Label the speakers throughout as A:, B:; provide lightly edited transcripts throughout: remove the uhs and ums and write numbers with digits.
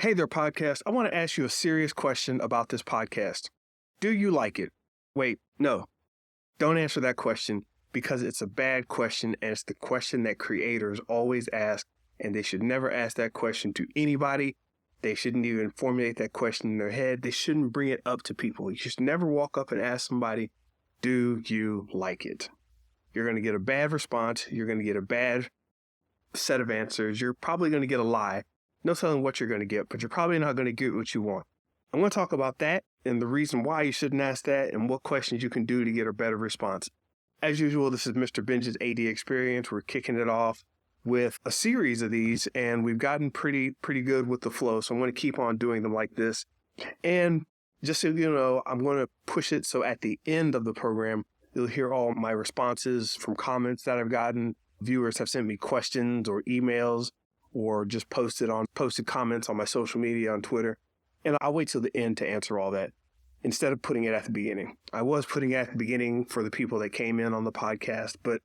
A: Hey there, podcast. I want to ask you a serious question about this podcast. Do you like it? Wait, no. Don't answer that question because it's a bad question and it's the question that creators always ask, and they should never ask that question to anybody. They shouldn't even formulate that question in their head. They shouldn't bring it up to people. You should never walk up and ask somebody, do you like it? You're going to get a bad response. You're going to get a bad set of answers. You're probably going to get a lie. No telling what you're going to get, but you're probably not going to get what you want. I'm going to talk about that and the reason why you shouldn't ask that and what questions you can do to get a better response. As usual, this is Mr. Benja's AD Experience. We're kicking it off with a series of these, and we've gotten pretty good with the flow, so I'm going to keep on doing them like this. And just so you know, I'm going to push it so at the end of the program, you'll hear all my responses from comments that I've gotten. Viewers have sent me questions or emails, or just posted comments on my social media on Twitter. And I'll wait till the end to answer all that instead of putting it at the beginning. I was putting it at the beginning for the people that came in on the podcast, but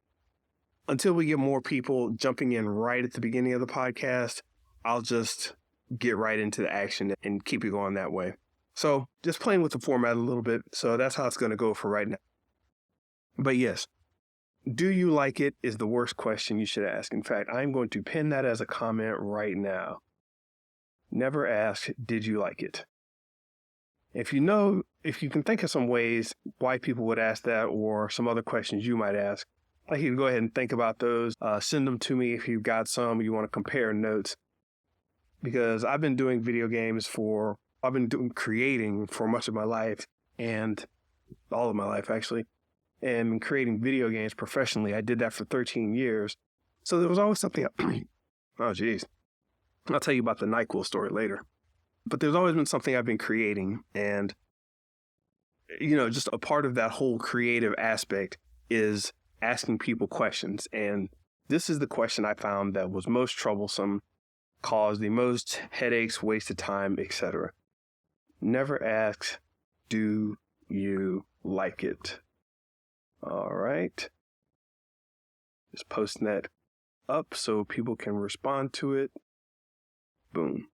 A: until we get more people jumping in right at the beginning of the podcast, I'll just get right into the action and keep it going that way. So just playing with the format a little bit. So that's how it's going to go for right now. But yes. Do you like it is the worst question you should ask. In fact, I'm going to pin that as a comment right now. Never ask, did you like it? If you can think of some ways why people would ask that or some other questions you might ask, I'd like you to go ahead and think about those. Send them to me if you've got some, you want to compare notes. Because I've been doing creating for much of my life and all of my life actually. And creating video games professionally. I did that for 13 years. So there was always something, oh geez. I'll tell you about the NyQuil story later. But there's always been something I've been creating. And, just a part of that whole creative aspect is asking people questions. And this is the question I found that was most troublesome, caused the most headaches, wasted time, etc. Never ask, do you like it? All right. Just posting that up so people can respond to it. Boom.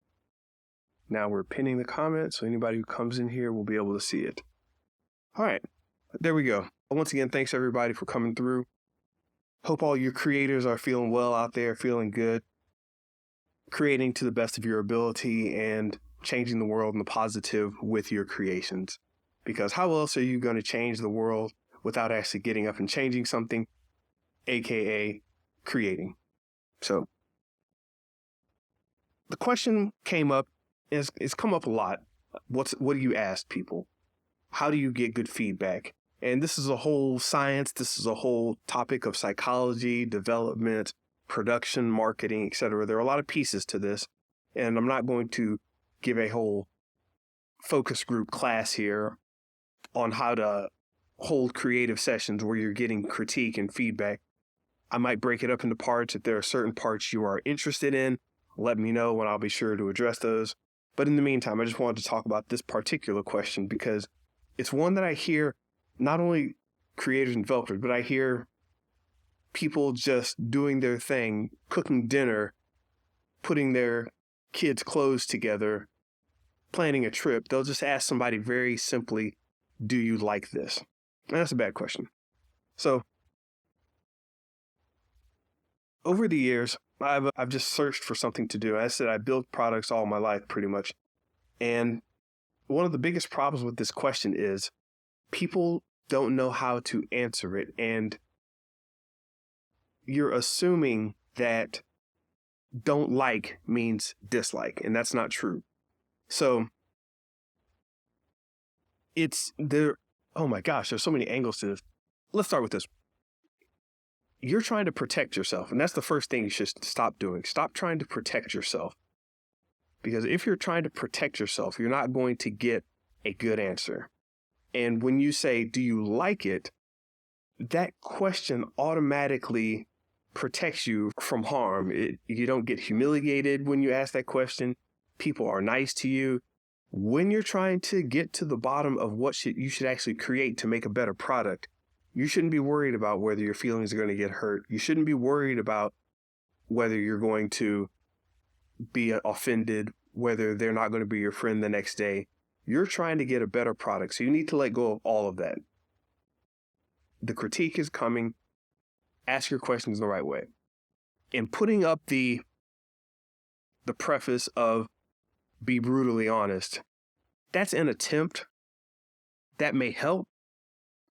A: Now we're pinning the comment so anybody who comes in here will be able to see it. All right. There we go. Once again, thanks everybody for coming through. Hope all your creators are feeling well out there, feeling good, creating to the best of your ability and changing the world in the positive with your creations. Because how else are you going to change the world without actually getting up and changing something, aka creating? So the question came up, it's come up a lot. What do you ask people? How do you get good feedback? And this is a whole science. This is a whole topic of psychology, development, production, marketing, etc. There are a lot of pieces to this, and I'm not going to give a whole focus group class here on how to hold creative sessions where you're getting critique and feedback. I might break it up into parts. If there are certain parts you are interested in, let me know and I'll be sure to address those. But in the meantime, I just wanted to talk about this particular question because it's one that I hear not only creators and developers, but I hear people just doing their thing, cooking dinner, putting their kids' clothes together, planning a trip. They'll just ask somebody very simply, do you like this? And that's a bad question. So over the years, I've just searched for something to do. As I said, I built products all my life pretty much. And one of the biggest problems with this question is people don't know how to answer it. And you're assuming that don't like means dislike, and that's not true. So it's there. Oh my gosh, there's so many angles to this. Let's start with this. You're trying to protect yourself, and that's the first thing you should stop doing. Stop trying to protect yourself. Because if you're trying to protect yourself, you're not going to get a good answer. And when you say, do you like it? That question automatically protects you from harm. You don't get humiliated when you ask that question. People are nice to you. When you're trying to get to the bottom of what you should actually create to make a better product, you shouldn't be worried about whether your feelings are going to get hurt. You shouldn't be worried about whether you're going to be offended, whether they're not going to be your friend the next day. You're trying to get a better product. So you need to let go of all of that. The critique is coming. Ask your questions the right way. And putting up the preface of be brutally honest, that's an attempt that may help,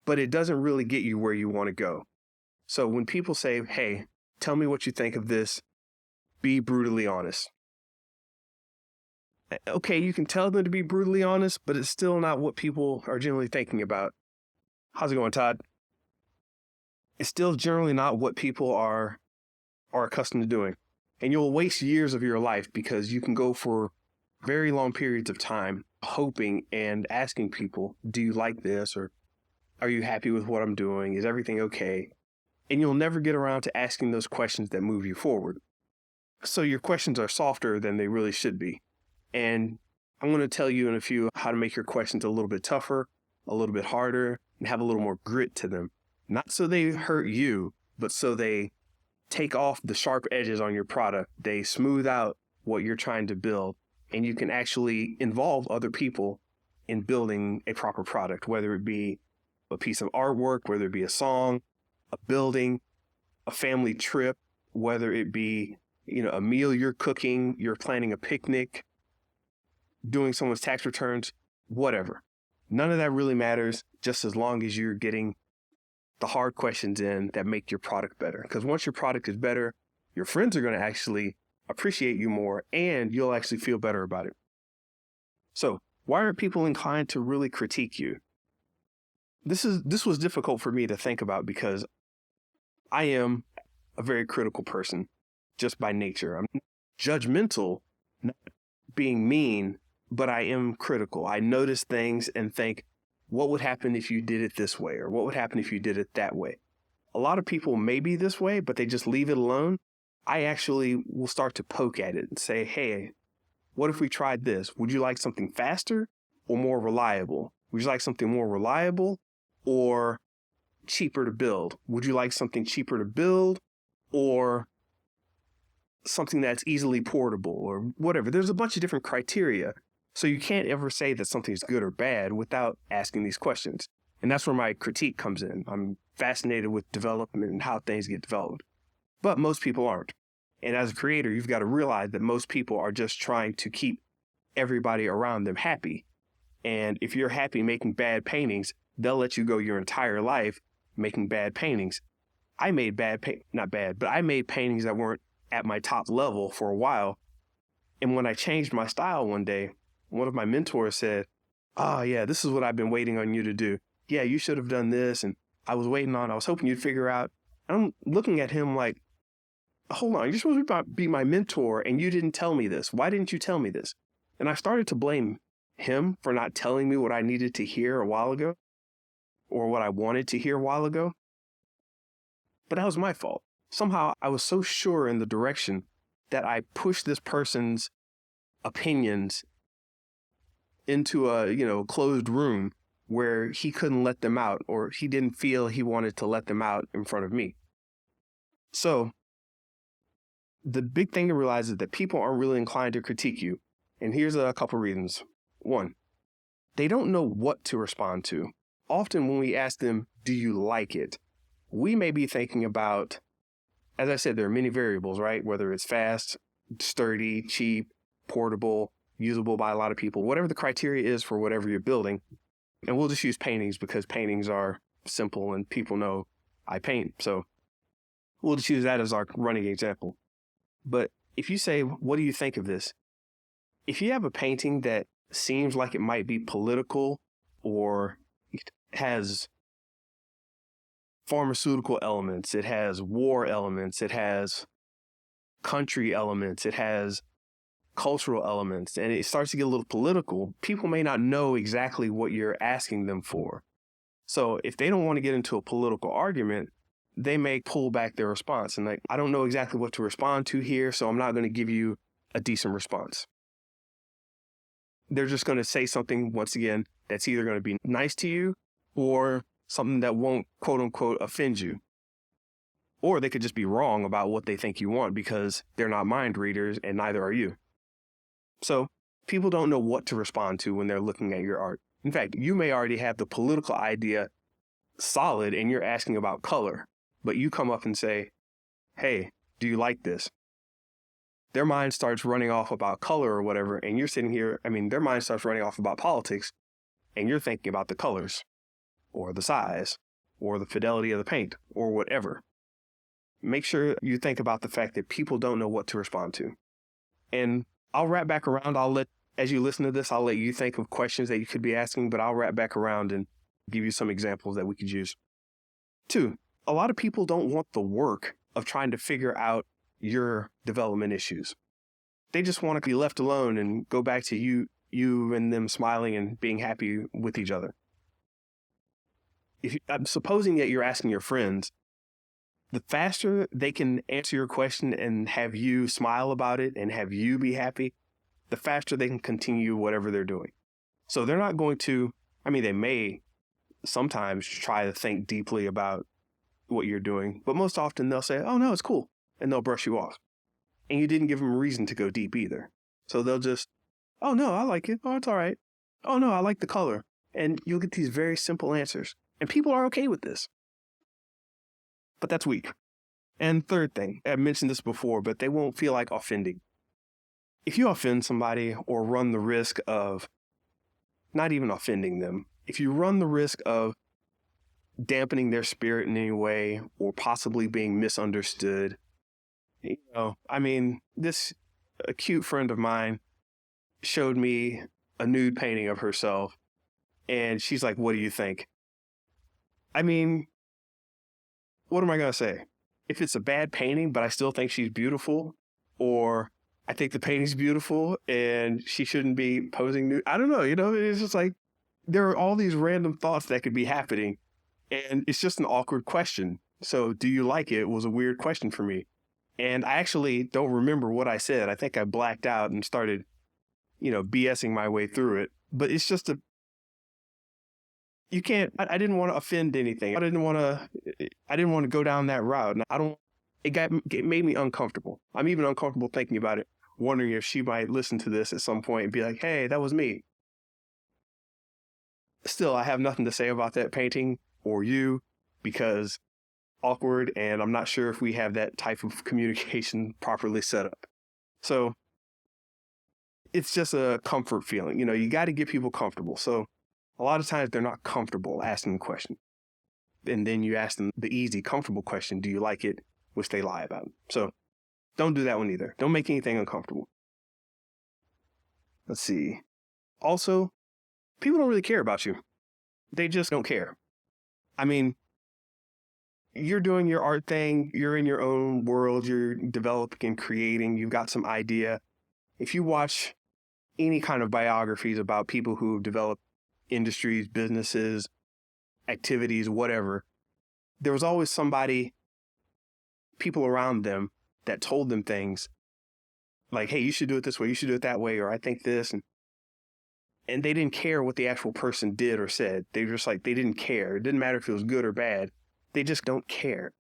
A: but it doesn't really get you where you want to go. So when people say, hey, tell me what you think of this, be brutally honest. Okay, you can tell them to be brutally honest, but it's still not what people are generally thinking about. How's it going, Todd? It's still generally not what people are accustomed to doing. And you'll waste years of your life because you can go for very long periods of time hoping and asking people, do you like this? Or are you happy with what I'm doing? Is everything okay? And you'll never get around to asking those questions that move you forward. So your questions are softer than they really should be. And I'm going to tell you in a few how to make your questions a little bit tougher, a little bit harder, and have a little more grit to them. Not so they hurt you, but so they take off the sharp edges on your product. They smooth out what you're trying to build, and you can actually involve other people in building a proper product, whether it be a piece of artwork, whether it be a song, a building, a family trip, whether it be, a meal you're cooking, you're planning a picnic, doing someone's tax returns, whatever. None of that really matters, just as long as you're getting the hard questions in that make your product better. Because once your product is better, your friends are going to actually appreciate you more, and you'll actually feel better about it. So why aren't people inclined to really critique you? This was difficult for me to think about because I am a very critical person just by nature. I'm judgmental, not being mean, but I am critical. I notice things and think, what would happen if you did it this way? Or what would happen if you did it that way? A lot of people may be this way, but they just leave it alone. I actually will start to poke at it and say, hey, what if we tried this? Would you like something faster or more reliable? Would you like something more reliable or cheaper to build? Would you like something cheaper to build or something that's easily portable or whatever? There's a bunch of different criteria. So you can't ever say that something's good or bad without asking these questions. And that's where my critique comes in. I'm fascinated with development and how things get developed. But most people aren't. And as a creator, you've got to realize that most people are just trying to keep everybody around them happy. And if you're happy making bad paintings, they'll let you go your entire life making bad paintings. I made I made paintings that weren't at my top level for a while. And when I changed my style one day, one of my mentors said, yeah, this is what I've been waiting on you to do. Yeah, you should have done this. And I was hoping you'd figure out. I'm looking at him like, hold on, you're supposed to be my mentor and you didn't tell me this. Why didn't you tell me this? And I started to blame him for not telling me what I needed to hear a while ago or what I wanted to hear a while ago. But that was my fault. Somehow I was so sure in the direction that I pushed this person's opinions into a, closed room where he couldn't let them out, or he didn't feel he wanted to let them out in front of me. So the big thing to realize is that people aren't really inclined to critique you. And here's a couple reasons. One, they don't know what to respond to. Often when we ask them, do you like it? We may be thinking about, as I said, there are many variables, right? Whether it's fast, sturdy, cheap, portable, usable by a lot of people, whatever the criteria is for whatever you're building. And we'll just use paintings because paintings are simple and people know I paint. So we'll just use that as our running example. But if you say, what do you think of this? If you have a painting that seems like it might be political or it has pharmaceutical elements, it has war elements, it has country elements, it has cultural elements, and it starts to get a little political, people may not know exactly what you're asking them for. So if they don't want to get into a political argument, they may pull back their response and like, I don't know exactly what to respond to here, so I'm not going to give you a decent response. They're just going to say something, once again, that's either going to be nice to you or something that won't, quote unquote, offend you. Or they could just be wrong about what they think you want because they're not mind readers and neither are you. So people don't know what to respond to when they're looking at your art. In fact, you may already have the political idea solid and you're asking about color, but you come up and say, hey, do you like this? Their mind starts running off about color or whatever, and you're sitting here, their mind starts running off about politics, and you're thinking about the colors, or the size, or the fidelity of the paint, or whatever. Make sure you think about the fact that people don't know what to respond to. And I'll wrap back around. As you listen to this, I'll let you think of questions that you could be asking, but I'll wrap back around and give you some examples that we could use. 2, a lot of people don't want the work of trying to figure out your development issues. They just want to be left alone and go back to you and them smiling and being happy with each other. I'm supposing that you're asking your friends, the faster they can answer your question and have you smile about it and have you be happy, the faster they can continue whatever they're doing. So they're not going to, they may sometimes try to think deeply about what you're doing, but most often they'll say, oh no, it's cool. And they'll brush you off. And you didn't give them a reason to go deep either. So they'll just, oh no, I like it. Oh, it's all right. Oh no, I like the color. And you'll get these very simple answers. And people are okay with this. But that's weak. And third thing, I mentioned this before, but they won't feel like offending. If you offend somebody or run the risk of not even offending them, if you run the risk of dampening their spirit in any way or possibly being misunderstood, this cute friend of mine showed me a nude painting of herself, and she's like, what do you think? What am I going to say? If it's a bad painting, but I still think she's beautiful, or I think the painting's beautiful and she shouldn't be posing nude, I don't know, it's just like, there are all these random thoughts that could be happening, and it's just an awkward question. So do you like it was a weird question for me. And I actually don't remember what I said. I think I blacked out and started, BSing my way through it. But it's just I didn't want to offend anything. I didn't want to go down that route. And it made me uncomfortable. I'm even uncomfortable thinking about it, wondering if she might listen to this at some point and be like, hey, that was me. Still, I have nothing to say about that painting or you, because awkward, and I'm not sure if we have that type of communication properly set up. So it's just a comfort feeling. You got to get people comfortable. So a lot of times they're not comfortable asking a question. And then you ask them the easy, comfortable question, do you like it? Which they lie about. So don't do that one either. Don't make anything uncomfortable. Let's see. Also, people don't really care about you. They just don't care. You're doing your art thing, you're in your own world, you're developing and creating, you've got some idea. If you watch any kind of biographies about people who develop industries, businesses, activities, whatever, there was always people around them that told them things like, hey, you should do it this way, you should do it that way, or I think this. And they didn't care what the actual person did or said. They were just like, they didn't care. It didn't matter if it was good or bad. They just don't care.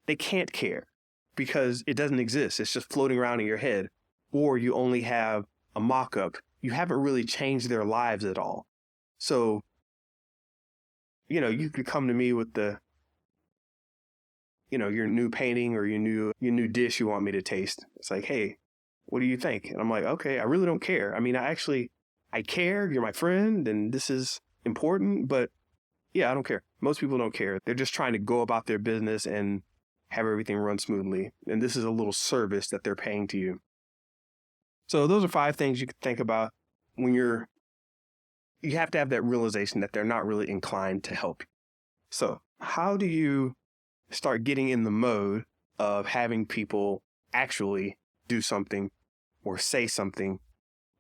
A: They can't care because it doesn't exist. It's just floating around in your head. Or you only have a mock-up. You haven't really changed their lives at all. So, you could come to me with your new painting or your new dish you want me to taste. It's like, hey, what do you think? And I'm like, okay, I really don't care. I care. You're my friend and this is important, but yeah, I don't care. Most people don't care. They're just trying to go about their business and have everything run smoothly. And this is a little service that they're paying to you. So those are 5 things you could think about when you have to have that realization that they're not really inclined to help you. So how do you start getting in the mode of having people actually do something or say something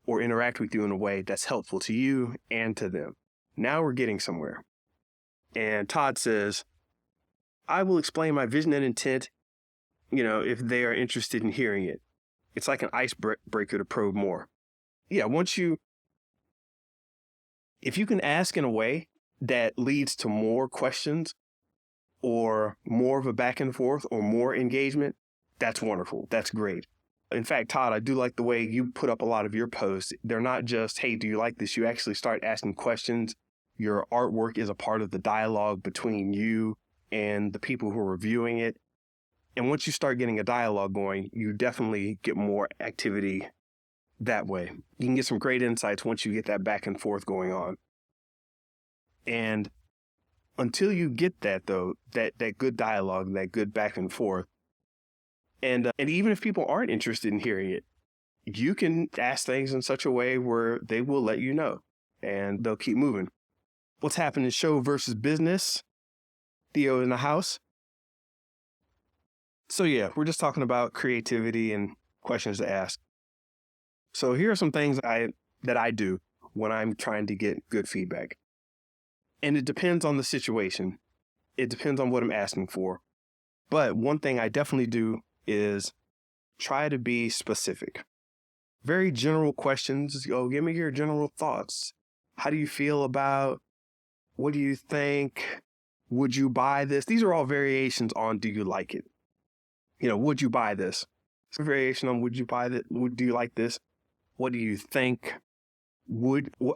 A: or interact with you in a way that's helpful to you and to them? Now we're getting somewhere. And Todd says, I will explain my vision and intent, if they are interested in hearing it. It's like an icebreaker to probe more. Yeah, if you can ask in a way that leads to more questions or more of a back and forth or more engagement, that's wonderful. That's great. In fact, Todd, I do like the way you put up a lot of your posts. They're not just, hey, do you like this? You actually start asking questions. Your artwork is a part of the dialogue between you and the people who are reviewing it. And once you start getting a dialogue going, you definitely get more activity that way. You can get some great insights once you get that back and forth going on. And until you get that, though, that good dialogue, that good back and forth, and even if people aren't interested in hearing it, you can ask things in such a way where they will let you know and they'll keep moving. What's happening? Show versus business. Theo in the house. So yeah, we're just talking about creativity and questions to ask. So here are some things that I do when I'm trying to get good feedback. And it depends on the situation. It depends on what I'm asking for. But one thing I definitely do is try to be specific. Very general questions. Give me your general thoughts. How do you feel about? What do you think? Would you buy this? These are all variations on do you like it? Would you buy this? It's a variation on would you buy that? Do you like this? What do you think?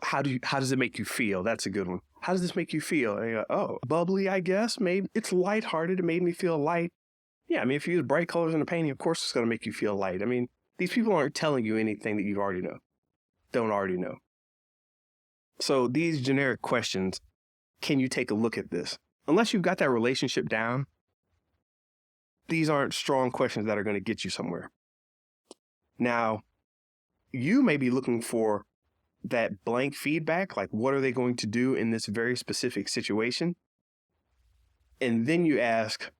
A: How does it make you feel? That's a good one. How does this make you feel? And you go, bubbly, I guess. Maybe it's lighthearted. It made me feel light. Yeah, if you use bright colors in a painting, of course it's going to make you feel light. These people aren't telling you anything that you don't already know. So these generic questions, can you take a look at this? Unless you've got that relationship down, these aren't strong questions that are going to get you somewhere. Now, you may be looking for that blank feedback, like what are they going to do in this very specific situation? And then you ask,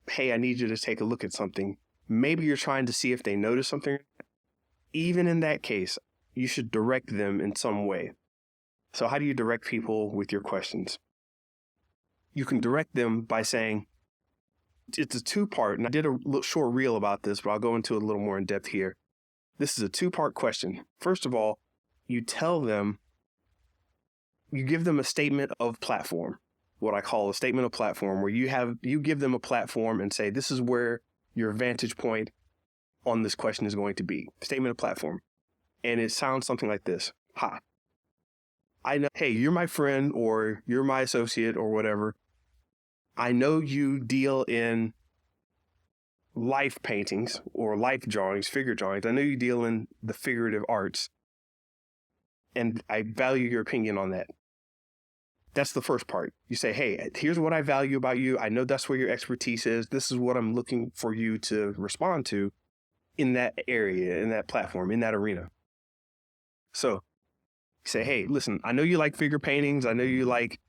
A: hey, I need you to take a look at something. Maybe you're trying to see if they notice something. Even in that case, you should direct them in some way. So how do you direct people with your questions? You can direct them by saying, it's a two-part, and I did a little short reel about this, but I'll go into it a little more in depth here. This is a two-part question. First of all, you give them a statement of platform, what I call a statement of platform, where you give them a platform and say, this is where your vantage point on this question is going to be. Statement of platform. And it sounds something like this. Hi. I know, hey, you're my friend or you're my associate or whatever. I know you deal in life paintings or life drawings, figure drawings. I know you deal in the figurative arts. And I value your opinion on that. That's the first part. You say, hey, here's what I value about you. I know that's where your expertise is. This is what I'm looking for you to respond to in that area, in that platform, in that arena. So you say, hey, listen, I know you like figure paintings. I know you like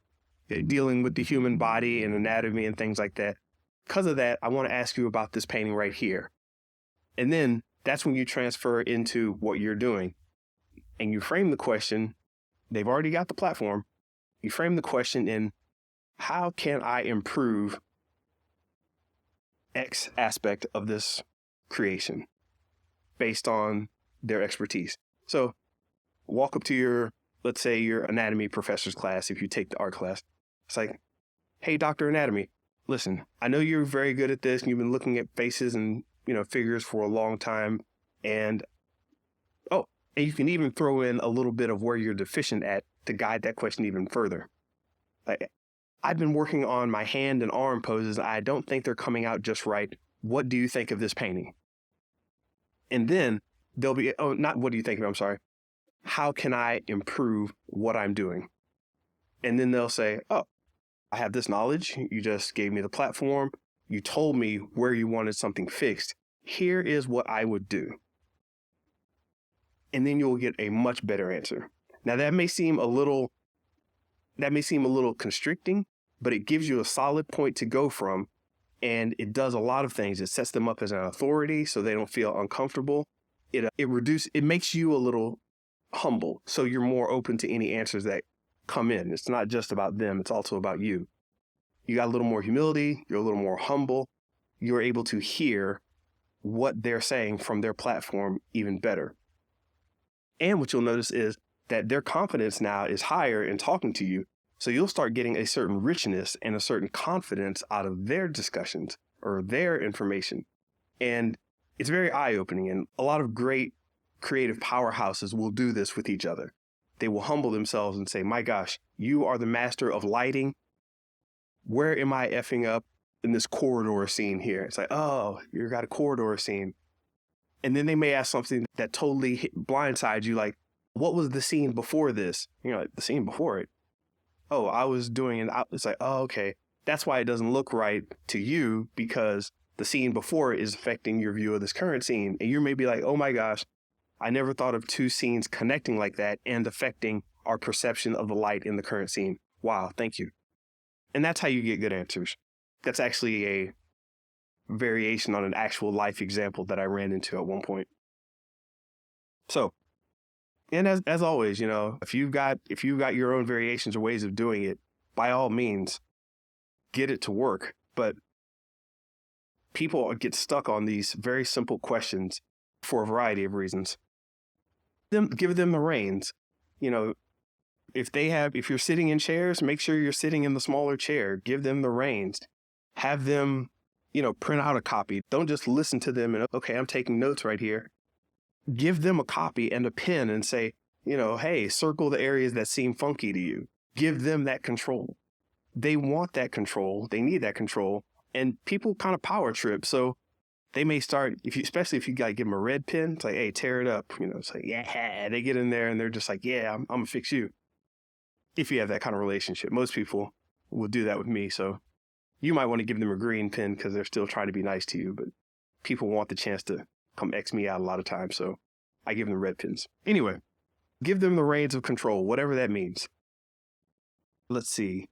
A: dealing with the human body and anatomy and things like that. Because of that, I want to ask you about this painting right here. And then that's when you transfer into what you're doing. And you frame the question. They've already got the platform. You frame the question in, how can I improve X aspect of this creation based on their expertise? So walk up to let's say your anatomy professor's class, if you take the art class. It's like, hey, Dr. Anatomy, listen, I know you're very good at this and you've been looking at faces and, figures for a long time. And you can even throw in a little bit of where you're deficient at to guide that question even further. Like, I've been working on my hand and arm poses. I don't think they're coming out just right. What do you think of this painting? And then they'll be, not what do you think of it, I'm sorry. How can I improve what I'm doing? And then they'll say, I have this knowledge. You just gave me the platform. You told me where you wanted something fixed. Here is what I would do. And then you'll get a much better answer. Now that may seem a little constricting, but it gives you a solid point to go from, and it does a lot of things. It sets them up as an authority so they don't feel uncomfortable. It makes you a little humble, so you're more open to any answers that come in. It's not just about them, it's also about you. You got a little more humility, you're a little more humble, you're able to hear what they're saying from their platform even better. And what you'll notice is that their confidence now is higher in talking to you. So you'll start getting a certain richness and a certain confidence out of their discussions or their information. And It's very eye-opening, and a lot of great creative powerhouses will do this with each other. They will humble themselves and say, my gosh, you are the master of lighting. Where am I effing up in this corridor scene here? It's like, oh, you got a corridor scene. And then they may ask something that totally blindsides you, like, what was the scene before this? You're like, the scene before it? Oh, I was doing it. It's like, oh, okay. That's why it doesn't look right to you, because the scene before it is affecting your view of this current scene. And you may be like, oh my gosh, I never thought of two scenes connecting like that and affecting our perception of the light in the current scene. Wow, thank you. And that's how you get good answers. That's actually a variation on an actual life example that I ran into at one point. So, and as always, if you've got your own variations or ways of doing it, by all means, get it to work. But people get stuck on these very simple questions for a variety of reasons. Give them the reins. If you're sitting in chairs, make sure you're sitting in the smaller chair. Give them the reins. Have them, print out a copy. Don't just listen to them and, okay, I'm taking notes right here. Give them a copy and a pen and say, hey, circle the areas that seem funky to you. Give them that control. They want that control. They need that control. And people kind of power trip. So they may start, especially if you got to give them a red pen, it's like, hey, tear it up. It's like, yeah, they get in there and they're just like, yeah, I'm going to fix you. If you have that kind of relationship, most people will do that with me. So you might want to give them a green pen because they're still trying to be nice to you. But people want the chance to come X me out a lot of times. So I give them red pens. Anyway, give them the reins of control, whatever that means. Let's see.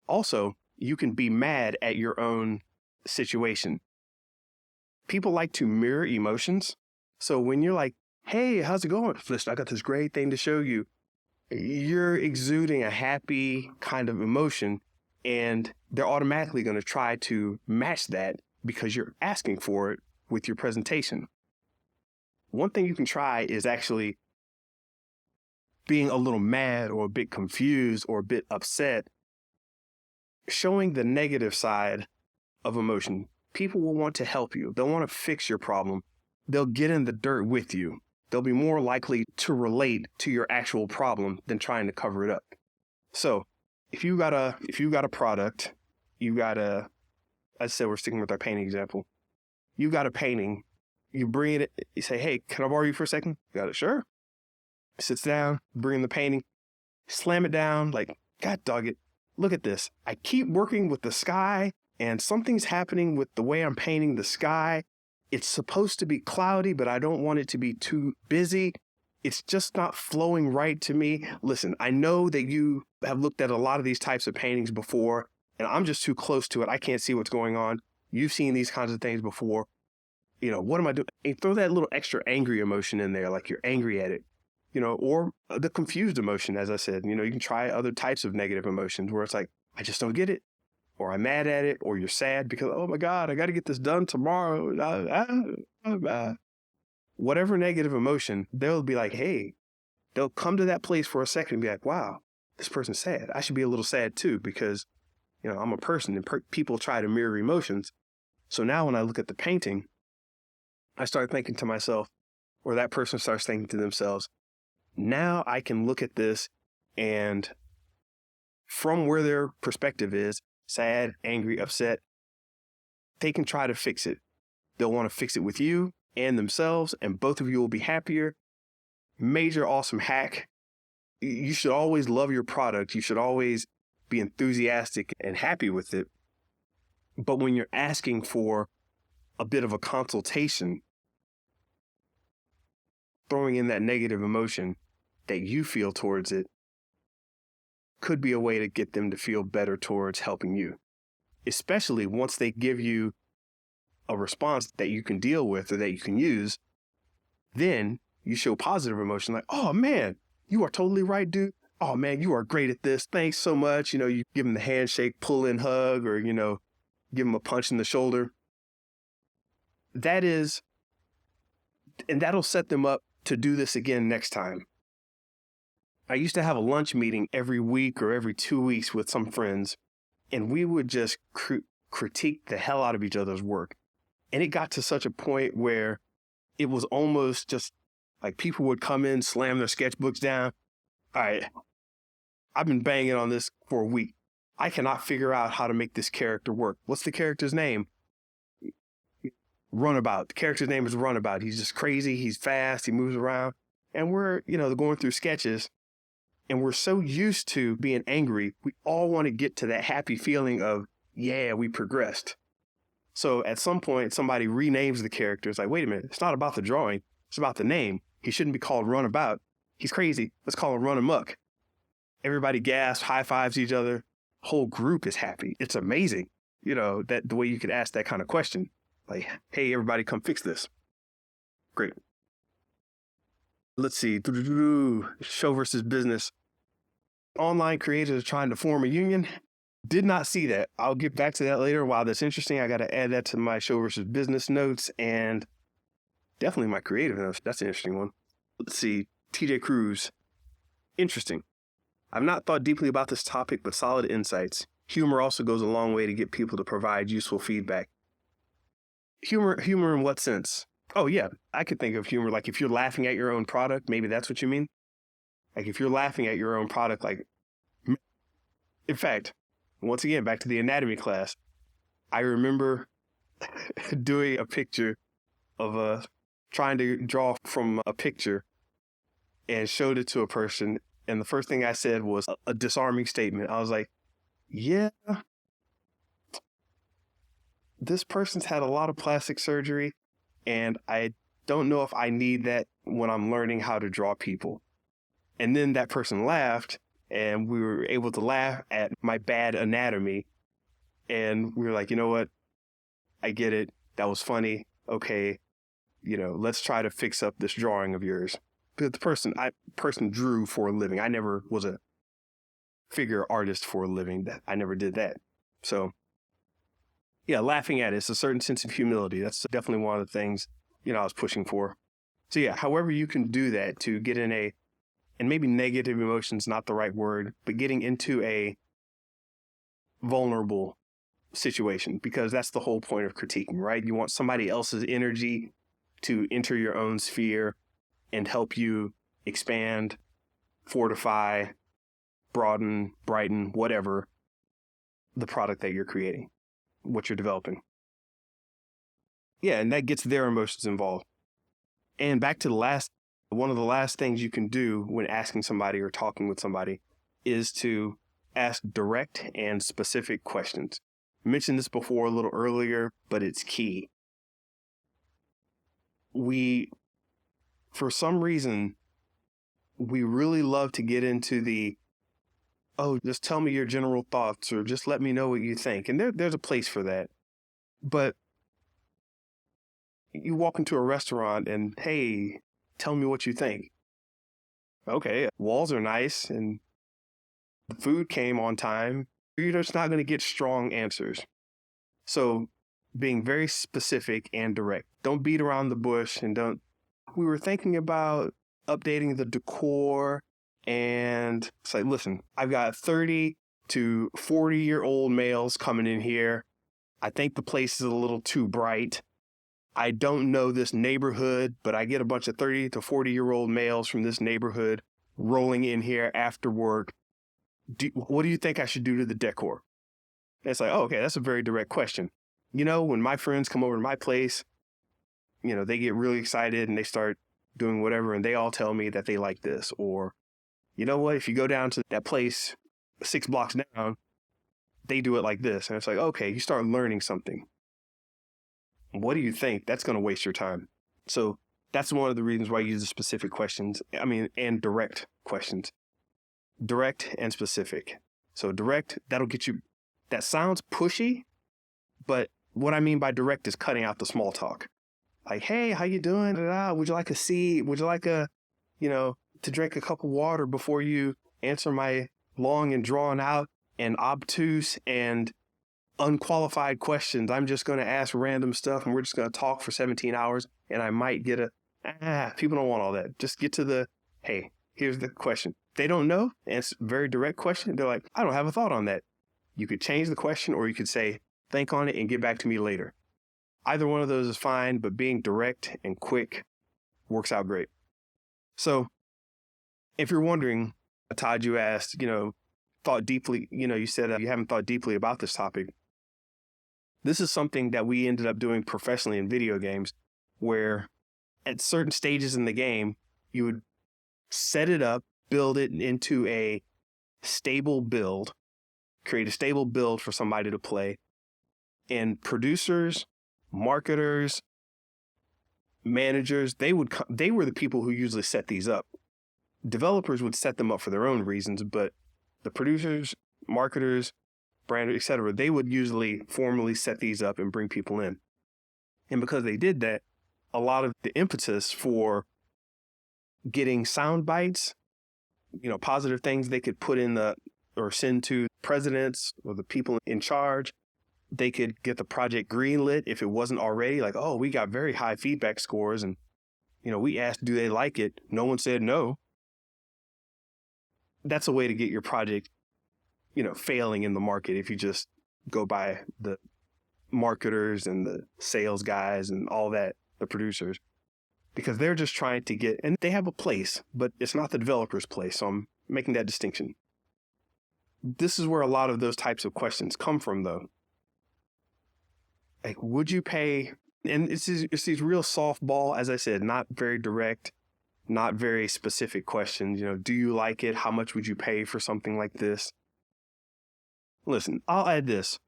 A: Also, you can be mad at your own situation. People like to mirror emotions. So when you're like, hey, how's it going? Listen, I got this great thing to show you. You're exuding a happy kind of emotion, and they're automatically going to try to match that because you're asking for it with your presentation. One thing you can try is actually being a little mad or a bit confused or a bit upset, showing the negative side of emotion. People will want to help you. They'll want to fix your problem. They'll get in the dirt with you. They'll be more likely to relate to your actual problem than trying to cover it up. So if you got a product, let's say we're sticking with our painting example. You got a painting, you bring it, you say, hey, can I borrow you for a second? You got it, sure. Sits down, bring the painting, slam it down, like, God dog it. Look at this. I keep working with the sky and something's happening with the way I'm painting the sky. It's supposed to be cloudy, but I don't want it to be too busy. It's just not flowing right to me. Listen, I know that you have looked at a lot of these types of paintings before, and I'm just too close to it. I can't see what's going on. You've seen these kinds of things before. What am I doing? And throw that little extra angry emotion in there, like you're angry at it, or the confused emotion, as I said. You can try other types of negative emotions where it's like, I just don't get it. Or I'm mad at it, or you're sad because, oh my God, I got to get this done tomorrow. Whatever negative emotion, they'll be like, hey, they'll come to that place for a second and be like, wow, this person's sad. I should be a little sad too because, I'm a person and people try to mirror emotions. So now when I look at the painting, I start thinking to myself, or that person starts thinking to themselves, now I can look at this and from where their perspective is, sad, angry, upset, they can try to fix it. They'll want to fix it with you and themselves, and both of you will be happier. Major awesome hack. You should always love your product. You should always be enthusiastic and happy with it. But when you're asking for a bit of a consultation, throwing in that negative emotion that you feel towards it could be a way to get them to feel better towards helping you, especially once they give you a response that you can deal with or that you can use. Then you show positive emotion like, oh man, you are totally right, dude. Oh man, you are great at this. Thanks so much. You give them the handshake, pull in hug, or, give them a punch in the shoulder. And that'll set them up to do this again next time. I used to have a lunch meeting every week or every 2 weeks with some friends, and we would just critique the hell out of each other's work. And it got to such a point where it was almost just like people would come in, slam their sketchbooks down. All right, I've been banging on this for a week. I cannot figure out how to make this character work. What's the character's name? Runabout. The character's name is Runabout. He's just crazy. He's fast. He moves around. And we're, going through sketches, and we're so used to being angry. We all want to get to that happy feeling of, yeah, we progressed. So at some point, somebody renames the character. It's like, wait a minute. It's not about the drawing. It's about the name. He shouldn't be called Runabout. He's crazy. Let's call him Run Amok. Everybody gasps, high fives each other. Whole group is happy. It's amazing. That the way you could ask that kind of question. Like, hey, everybody, come fix this. Great. Let's see. Show versus business. Online creators are trying to form a union. Did not see that. I'll get back to that later. While that's interesting, I got to add that to my show versus business notes and definitely my creative notes. That's an interesting one. Let's see. TJ Cruz. Interesting. I've not thought deeply about this topic, but solid insights. Humor also goes a long way to get people to provide useful feedback. Humor in what sense? Oh, yeah. I could think of humor like if you're laughing at your own product, maybe that's what you mean. Like if you're laughing at your own product, like, in fact, once again, back to the anatomy class, I remember doing a picture of trying to draw from a picture and showed it to a person. And the first thing I said was a disarming statement. I was like, yeah, this person's had a lot of plastic surgery, and I don't know if I need that when I'm learning how to draw people. And then that person laughed, and we were able to laugh at my bad anatomy. And we were like, you know what? I get it. That was funny. Okay, let's try to fix up this drawing of yours. Because the person drew for a living. I never was a figure artist for a living. I never did that. So, yeah, laughing at it. It's a certain sense of humility. That's definitely one of the things, I was pushing for. So, yeah, however you can do that to get in and maybe negative emotions, not the right word, but getting into a vulnerable situation, because that's the whole point of critiquing, right? You want somebody else's energy to enter your own sphere and help you expand, fortify, broaden, brighten, whatever the product that you're creating, what you're developing. Yeah, and that gets their emotions involved. And back to one of the last things you can do when asking somebody or talking with somebody is to ask direct and specific questions. I mentioned this before a little earlier, but it's key. For some reason, we really love to get into just tell me your general thoughts or just let me know what you think. And there's a place for that. But you walk into a restaurant and, hey, tell me what you think. Okay, walls are nice and the food came on time. You're just not going to get strong answers. So being very specific and direct. Don't beat around the bush and we were thinking about updating the decor, and it's like, listen, I've got 30 to 40-year-old males coming in here. I think the place is a little too bright. I don't know this neighborhood, but I get a bunch of 30 to 40-year-old males from this neighborhood rolling in here after work. What do you think I should do to the decor? And it's like, oh, okay, that's a very direct question. When my friends come over to my place, they get really excited and they start doing whatever, and they all tell me that they like this. Or, you know what, if you go down to that place 6 blocks down, they do it like this. And it's like, okay, you start learning something. What do you think? That's going to waste your time. So that's one of the reasons why I use the specific questions. And direct questions. Direct and specific. So direct, that'll get you, that sounds pushy, but what I mean by direct is cutting out the small talk. Like, hey, how you doing? Would you like a seat? Would you like to drink a cup of water before you answer my long and drawn out and obtuse and unqualified questions? I'm just going to ask random stuff and we're just going to talk for 17 hours and I might get people don't want all that. Just get to hey, here's the question. They don't know, and it's a very direct question. They're like, I don't have a thought on that. You could change the question, or you could say, think on it, and get back to me later. Either one of those is fine, but being direct and quick works out great. So if you're wondering, Todd, you asked, thought deeply, you said you haven't thought deeply about this topic. This is something that we ended up doing professionally in video games, where at certain stages in the game, you would set it up, build it into a stable build, create a stable build for somebody to play. And producers, marketers, managers, they were the people who usually set these up. Developers would set them up for their own reasons, but the producers, marketers, branders, etc., they would usually formally set these up and bring people in. And because they did that, a lot of the impetus for getting sound bites, positive things they could put in or send to presidents or the people in charge. They could get the project greenlit if it wasn't already, like, oh, we got very high feedback scores, and we asked, do they like it? No one said no. That's a way to get your project, failing in the market if you just go by the marketers and the sales guys and all that, the producers, because they're just trying to get, and they have a place, but it's not the developer's place. So I'm making that distinction. This is where a lot of those types of questions come from, though. Like, would you pay? And it's these real softball, as I said, not very direct, not very specific questions. Do you like it? How much would you pay for something like this? Listen, I'll add this.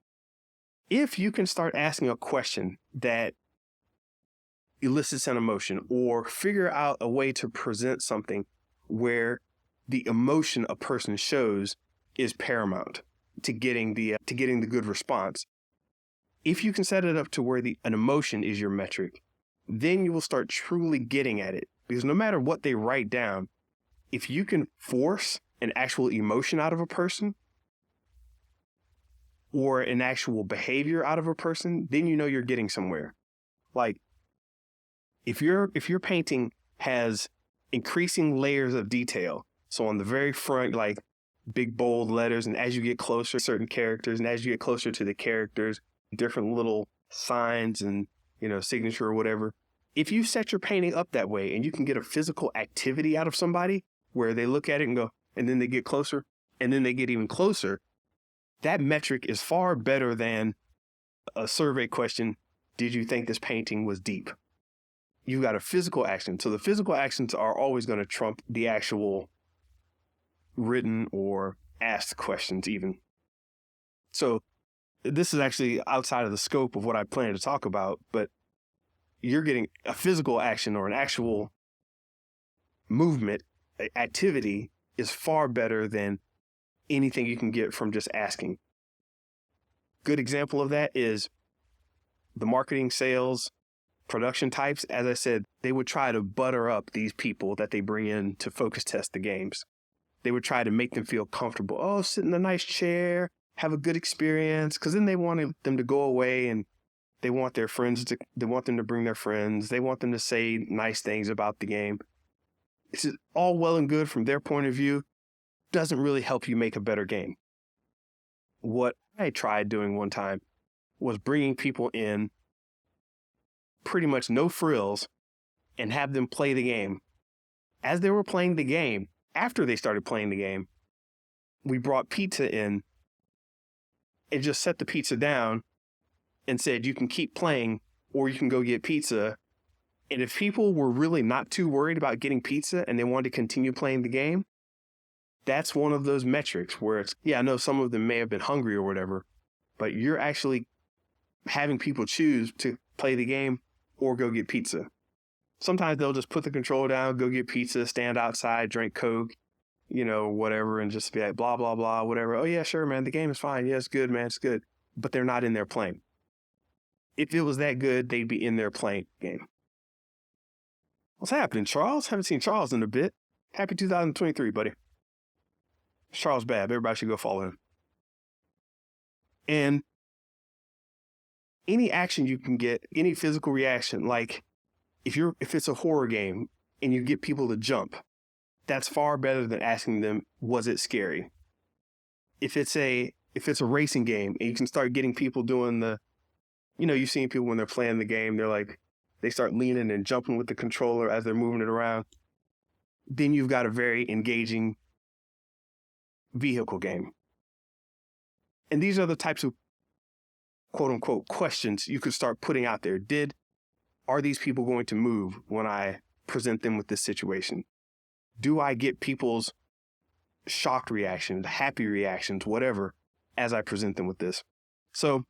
A: If you can start asking a question that elicits an emotion, or figure out a way to present something where the emotion a person shows is paramount to getting the good response. If you can set it up to where an emotion is your metric, then you will start truly getting at it. Because no matter what they write down, if you can force an actual emotion out of a person or an actual behavior out of a person, then you're getting somewhere. Like, if your painting has increasing layers of detail, so on the very front, like big bold letters, and as you get closer to certain characters, and as you get closer to the characters, different little signs and, signature or whatever. If you set your painting up that way and you can get a physical activity out of somebody where they look at it and go, and then they get closer, and then they get even closer, that metric is far better than a survey question. Did you think this painting was deep? You've got a physical action. So the physical actions are always going to trump the actual written or asked questions even. So this is actually outside of the scope of what I plan to talk about, but you're getting a physical action or an actual movement, activity is far better than anything you can get from just asking. Good example of that is the marketing, sales, production types. As I said, they would try to butter up these people that they bring in to focus test the games. They would try to make them feel comfortable. Oh, sit in a nice chair, have a good experience, because then they wanted them to go away and they want them to bring their friends. They want them to say nice things about the game. It's all well and good from their point of view. Doesn't really help you make a better game. What I tried doing one time was bringing people in pretty much no frills and have them play the game. As they were playing the game, after they started playing the game, we brought pizza in and just set the pizza down and said, you can keep playing or you can go get pizza. And if people were really not too worried about getting pizza and they wanted to continue playing the game, that's one of those metrics where it's, yeah, I know some of them may have been hungry or whatever, but you're actually having people choose to play the game or go get pizza. Sometimes they'll just put the controller down, go get pizza, stand outside, drink Coke, whatever, and just be like, blah, blah, blah, whatever. Oh, yeah, sure, man. The game is fine. Yeah, it's good, man. It's good. But they're not in there playing. If it was that good, they'd be in there playing the game. What's happening, Charles? Haven't seen Charles in a bit. Happy 2023, buddy. Charles Babb. Everybody should go follow him. And any action you can get, any physical reaction, like if it's a horror game and you get people to jump, that's far better than asking them, was it scary? If it's a if it's a racing game and you can start getting people doing you've seen people when they're playing the game, they start leaning and jumping with the controller as they're moving it around. Then you've got a very engaging vehicle game. And these are the types of quote unquote questions you could start putting out there. Are these people going to move when I present them with this situation? Do I get people's shocked reactions, happy reactions, whatever, as I present them with this? So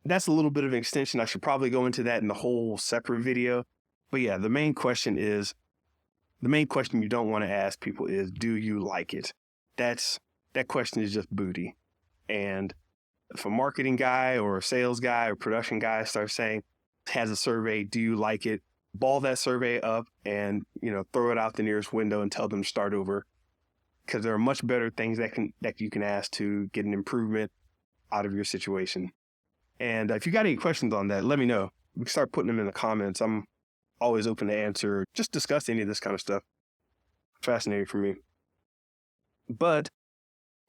A: that's a little bit of an extension. I should probably go into that in the whole separate video. But yeah, the main question you don't want to ask people is, do you like it? That question is just booty. And if a marketing guy or a sales guy or production guy starts saying, has a survey, do you like it? Ball that survey up and, throw it out the nearest window and tell them to start over. Because there are much better things that you can ask to get an improvement out of your situation. And if you got any questions on that, let me know. We can start putting them in the comments. I'm always open to answer, just discuss any of this kind of stuff. Fascinating for me. But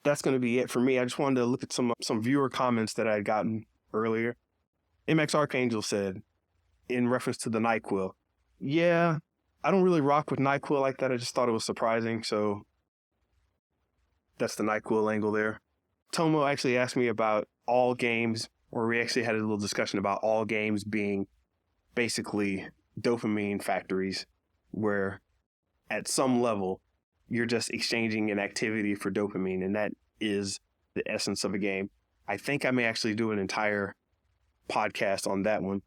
A: that's going to be it for me. I just wanted to look at some viewer comments that I had gotten earlier. MX Archangel said, in reference to the NyQuil, yeah, I don't really rock with NyQuil like that. I just thought it was surprising. So that's the NyQuil angle there. Tomo actually asked me about all games, or we actually had a little discussion about all games being basically dopamine factories, where at some level you're just exchanging an activity for dopamine, and that is the essence of a game. I think I may actually do an entire podcast on that one,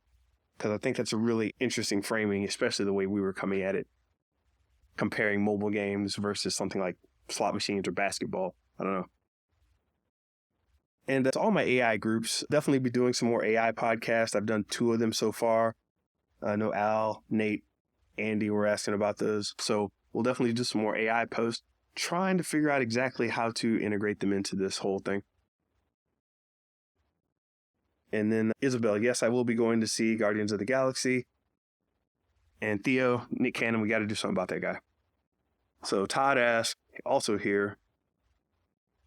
A: because I think that's a really interesting framing, especially the way we were coming at it, comparing mobile games versus something like slot machines or basketball. I don't know. And to all my AI groups, definitely be doing some more AI podcasts. I've done 2 of them so far. I know Al, Nate, Andy were asking about those. So we'll definitely do some more AI posts, trying to figure out exactly how to integrate them into this whole thing. And then Isabel, yes, I will be going to see Guardians of the Galaxy. And Theo, Nick Cannon, we got to do something about that guy. So Todd asked, also here,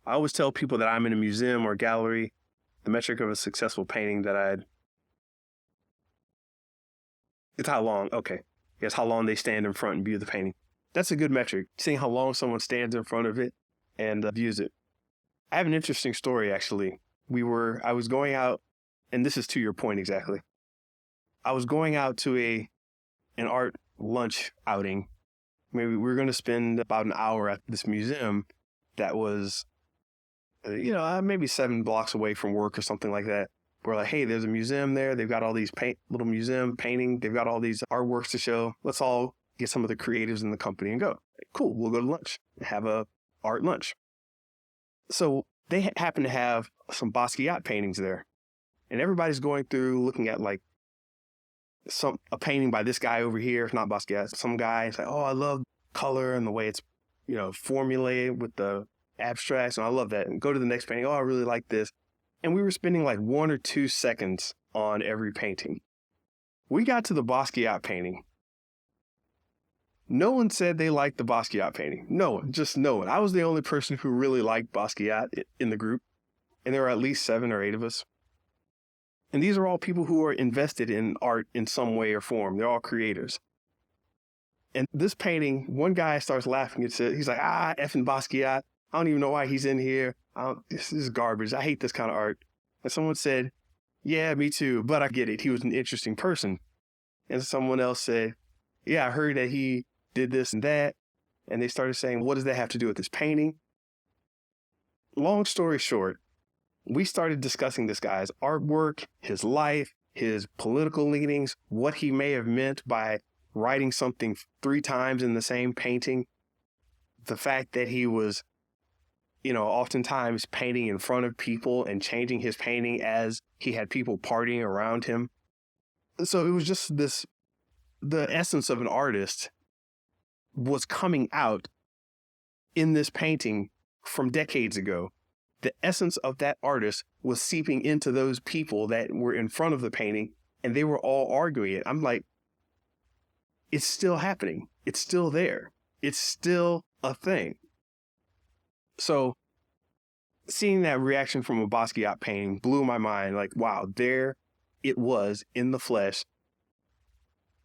A: I always tell people that I'm in a museum or gallery, the metric of a successful painting it's how long, okay. It's how long they stand in front and view the painting. That's a good metric, seeing how long someone stands in front of it and views it. I have an interesting story, actually. I was going out, and this is to your point exactly. I was going out to an art lunch outing. Maybe we were going to spend about an hour at this museum that was, maybe 7 blocks away from work or something like that. We're like, hey, there's a museum there. They've got all these little museum painting. They've got all these artworks to show. Let's all get some of the creatives in the company and go. Cool, we'll go to lunch, have a art lunch. So they happen to have some Basquiat paintings there. And everybody's going through looking at like a painting by this guy over here, not Basquiat, some guy. It's like, oh, I love color and the way it's, formulated with the abstracts. And I love that. And go to the next painting. Oh, I really like this. And we were spending like 1 or 2 seconds on every painting. We got to the Basquiat painting. No one said they liked the Basquiat painting. No one, just no one. I was the only person who really liked Basquiat in the group. And there were at least 7 or 8 of us. And these are all people who are invested in art in some way or form. They're all creators. And this painting, one guy starts laughing at it. He's like, effing Basquiat. I don't even know why he's in here. This is garbage. I hate this kind of art. And someone said, yeah, me too, but I get it. He was an interesting person. And someone else said, yeah, I heard that he did this and that. And they started saying, what does that have to do with this painting? Long story short, we started discussing this guy's artwork, his life, his political leanings, what he may have meant by writing something 3 times in the same painting. The fact that he was, oftentimes painting in front of people and changing his painting as he had people partying around him. So it was just the essence of an artist was coming out in this painting from decades ago. The essence of that artist was seeping into those people that were in front of the painting, and they were all arguing it. I'm like, it's still happening. It's still there. It's still a thing. So seeing that reaction from a Basquiat painting blew my mind. Like, wow, there it was in the flesh.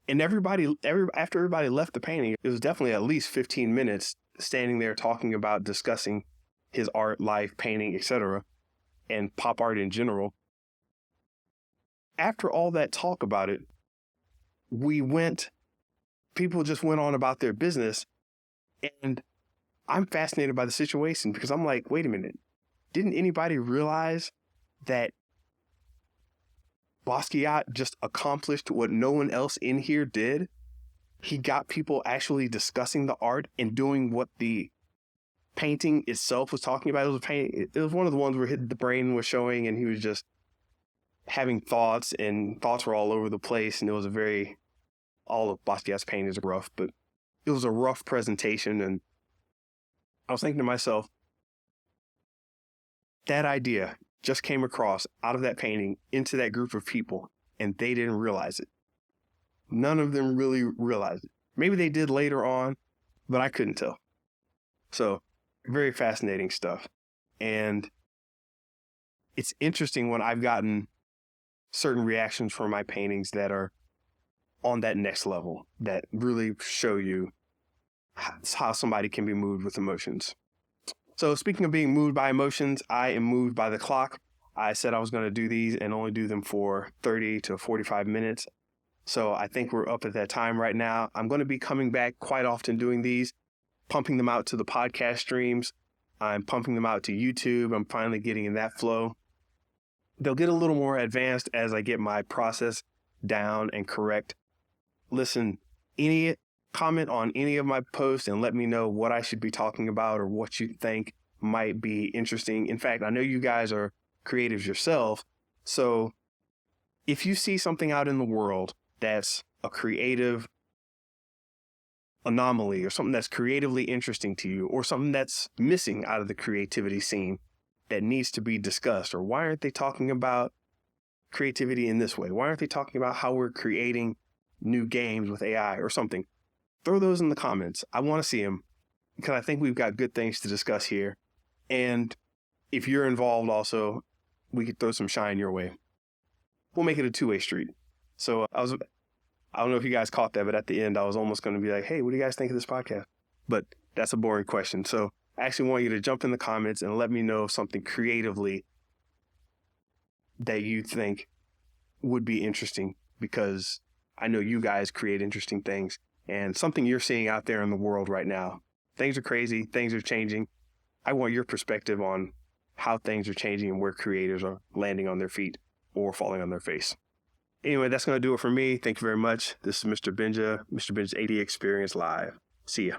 A: And after everybody left the painting, it was definitely at least 15 minutes standing there talking about discussing his art, life, painting, etc., and pop art in general. After all that talk about it, people just went on about their business. And I'm fascinated by the situation because I'm like, wait a minute, didn't anybody realize that Basquiat just accomplished what no one else in here did? He got people actually discussing the art and doing what the painting itself was talking about. It was one of the ones where the brain was showing and he was just having thoughts, and thoughts were all over the place. And it was all of Basquiat's paintings are rough, but it was a rough presentation. And I was thinking to myself, that idea just came across out of that painting into that group of people, and they didn't realize it. None of them really realized it. Maybe they did later on, but I couldn't tell. So, very fascinating stuff. And it's interesting when I've gotten certain reactions from my paintings that are on that next level, that really show you how somebody can be moved with emotions. So speaking of being moved by emotions, I am moved by the clock. I said I was going to do these and only do them for 30 to 45 minutes. So I think we're up at that time right now. I'm going to be coming back quite often doing these, pumping them out to the podcast streams. I'm pumping them out to YouTube. I'm finally getting in that flow. They'll get a little more advanced as I get my process down and correct. Listen, any comment on any of my posts and let me know what I should be talking about or what you think might be interesting. In fact, I know you guys are creatives yourself. So if you see something out in the world that's a creative anomaly or something that's creatively interesting to you or something that's missing out of the creativity scene that needs to be discussed, or why aren't they talking about creativity in this way? Why aren't they talking about how we're creating new games with AI or something? Throw those in the comments. I want to see them because I think we've got good things to discuss here. And if you're involved also, we could throw some shine your way. We'll make it a two-way street. So I don't know if you guys caught that, but at the end, I was almost going to be like, hey, what do you guys think of this podcast? But that's a boring question. So I actually want you to jump in the comments and let me know something creatively that you think would be interesting, because I know you guys create interesting things and something you're seeing out there in the world right now. Things are crazy. Things are changing. I want your perspective on how things are changing and where creators are landing on their feet or falling on their face. Anyway, that's going to do it for me. Thank you very much. This is Mr. Benja, Mr. Benja's AD Experience Live. See ya.